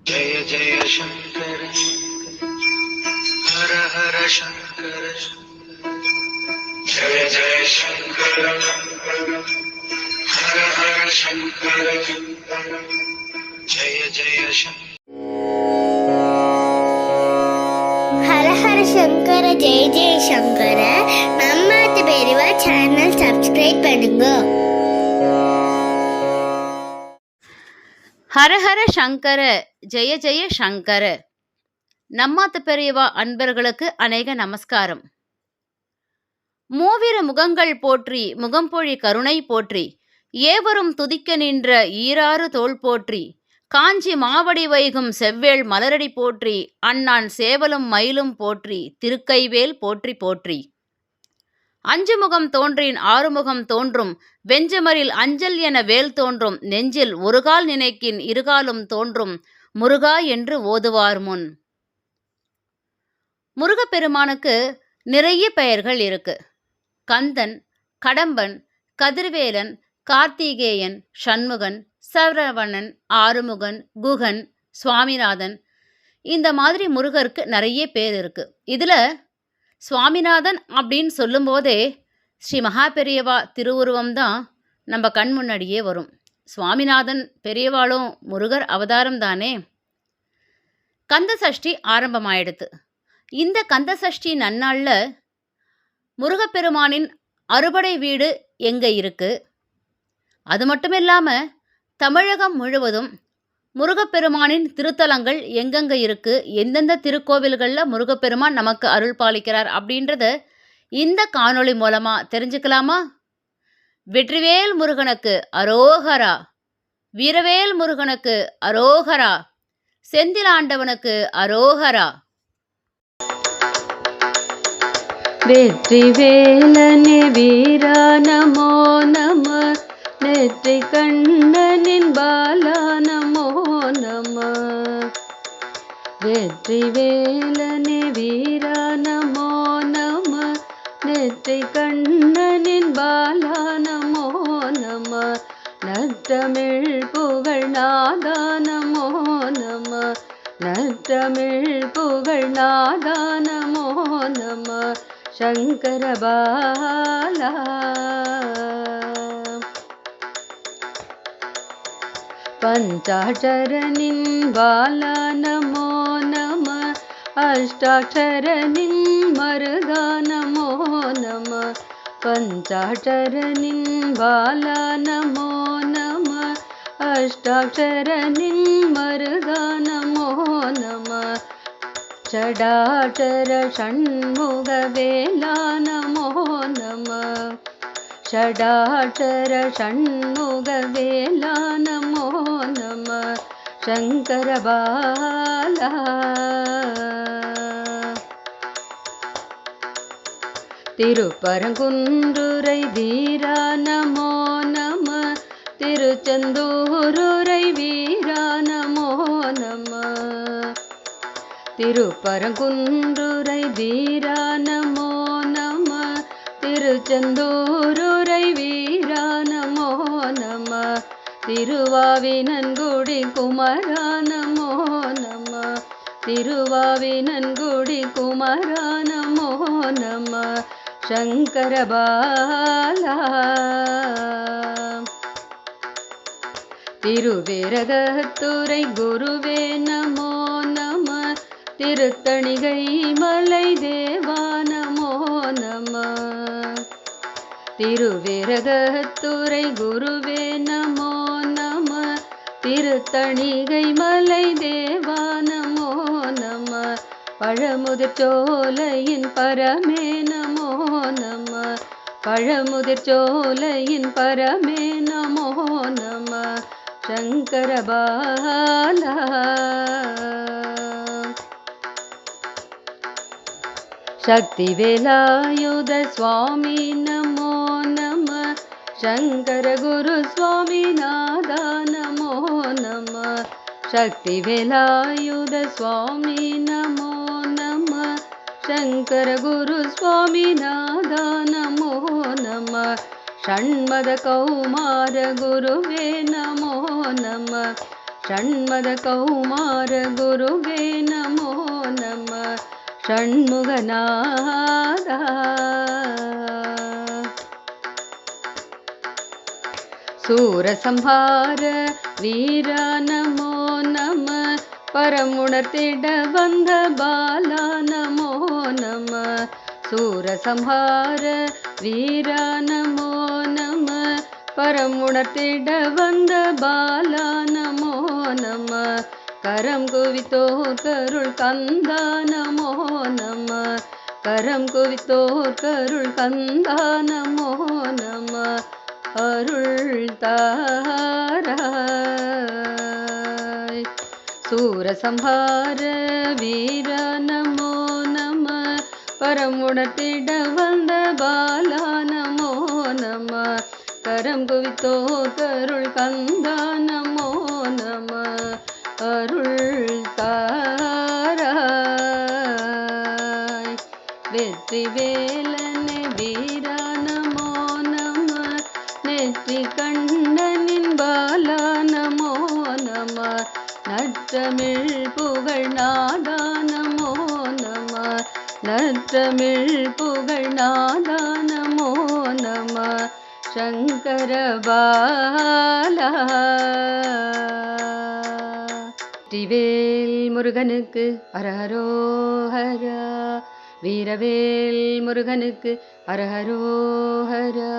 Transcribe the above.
जय जय शंकर हर हर शंकर जय जय शंकर हर हर शंकर जय जय शंकर ஹர ஹர சங்கர ஜெய ஜெய சங்கர. நம்ம பெரியவா சேனல் சப்ஸ்கிரைப் பண்ணுங்க. ஹரஹர சங்கர ஜெய ஜெய சங்கர. நம்மாத்து பெரியவா அன்பர்களுக்கு அநேக நமஸ்காரம். மூவிரு முகங்கள் போற்றி முகம்பொழி கருணை போற்றி ஏவரும் துதிக்க நின்ற ஈராறு தோள் போற்றி காஞ்சி மாவடி வைகும் செவ்வேள் மலரடி போற்றி அண்ணான் சேவலும் மயிலும் போற்றி திருக்கைவேல் போற்றி போற்றி. அஞ்சு முகம் தோன்றின் ஆறுமுகம் தோன்றும் வெஞ்சமரில் அஞ்சல் என வேல் தோன்றும் நெஞ்சில் ஒருகால் நினைக்கின் இருகாலும் தோன்றும் முருகா என்று ஓதுவார் முன். முருகப்பெருமானுக்கு நிறைய பெயர்கள் இருக்கு. கந்தன், கடம்பன், கதிர்வேலன், கார்த்திகேயன், சண்முகன், சரவணன், ஆறுமுகன், குகன், சுவாமிநாதன், இந்த மாதிரி முருகருக்கு நிறைய பேர் இருக்கு. இதுல சுவாமிநாதன் அப்படின்னு சொல்லும்போதே ஸ்ரீ மகா பெரியவா திருவுருவம் தான் நம்ம கண் முன்னாடியே வரும். சுவாமிநாதன் பெரியவாளும் முருகர் அவதாரம் தானே. கந்த சஷ்டி ஆரம்பமாயிடுது. இந்த கந்த சஷ்டி நன்னாளில் முருகப்பெருமானின் அறுபடை வீடு எங்கே இருக்கு? அது மட்டும் இல்லாமல் தமிழகம் முழுவதும் முருகப்பெருமானின் திருத்தலங்கள் எங்கெங்கே இருக்குது, எந்தெந்த திருக்கோவில்களில் முருகப்பெருமான் நமக்கு அருள் பாலிக்கிறார் அப்படின்றத இந்த காணொளி மூலமாக தெரிஞ்சுக்கலாமா? வெற்றிவேல் முருகனுக்கு அரோகரா, வீரவேல் முருகனுக்கு அரோகரா, செந்திலாண்டவனுக்கு அரோகரா. வெற்றிவேலனே வீரா நமோ நம, நெற்றி கண்ணனின் பாலா நமோ நம. வெற்றிவேலனே வீரா நமோ நம, நெற்றி கண்ணனின் பாலா நமோ நம. நற்றமிழ் புகழ் நாதா நமோ நம, நற்றமிழ் புகழ் நாதா நமோ நம. சங்கர பாலா பஞ்சாட்சரனின் பாலா நமோ நம, அஷ்டாட்சரனின் மருகா நமோ நம. பஞ்சாட்சரனின் பாலா நமோ நம, அஷ்டாட்சரனின் மருகா நமோ நம. ஷடாட்சர ஷண்முக வேலா நமோ நம, ஷடாட்சர ஷண்முக வேலா நமோ நம. சங்கர பாலா திருப்பரங்குன்றுரை வீரா நமோ நம, திருச்செந்தூருரை வீரா நமோ நம. திருப்பரங்குன்றுரை வீரா நமோ நம, திருச்செந்தூருரை வீரா நமோ நம. திருவாவினன்குடி குமரா நமோ நம, திருவாவினன்குடி குமரா நமோ நம. சங்கர பாலா திருவேரகத்துறை குருவே நமோ நம, திருத்தணிகை மலை தேவா நமோ நம. திருவேரகத்துறை குருவே நமோ நம, திருத்தணிகை மலை தேவா நமோ நம. பழமுதிர்ச்சோலையின் பரமே நமோ நம, பழமுதிர்ச்சோலையின் பரமே நமோ நம. சங்கர பாலா சக்தி வேலாயுத சுவாமி நமோ நம, சங்கர குரு சுவாமி நாதா நமோ நம. சக்தி வேலாயுத சுவாமி நமோ நம, சங்கர குரு சுவாமி நாதா நமோ நம. ஷண்மத கௌமார குருவே நமோ நம, षण्मद कौमार गुरुवे नमो नमः षण्मुगनादा सूरसंहार वीर नमो नमः परमुणर्तिड वंद बाला नमो नमः सूरसंहार वीर नमो नमः परमुणर्तिड वंद बाला नमो नमः करम कुवितोर करुள் कंदा नमो नमः करम कुवितोर करुள் कंदा नमो नमः अरुள் ताराय सूरसंहार वीर नमो नमः परमुणर्तिड वंद बाला नमो नमः करम कुवितोर करुள் कंदा नमो नमः अरुள் ताराय வெற்றிவேலனே வீரா நமோ நமः நெற்றி கண்டனின் பாலா நமோ நமः நற்றமிழ் புகழ் நாதா நமோ நமः நற்றமிழ் புகழ் நாதா நமோ நமः சங்கர பாலா வெற்றிவேல் முருகனுக்கு அரஹரோஹரா வீரவேல் முருகனுக்கு அரஹரோஹரா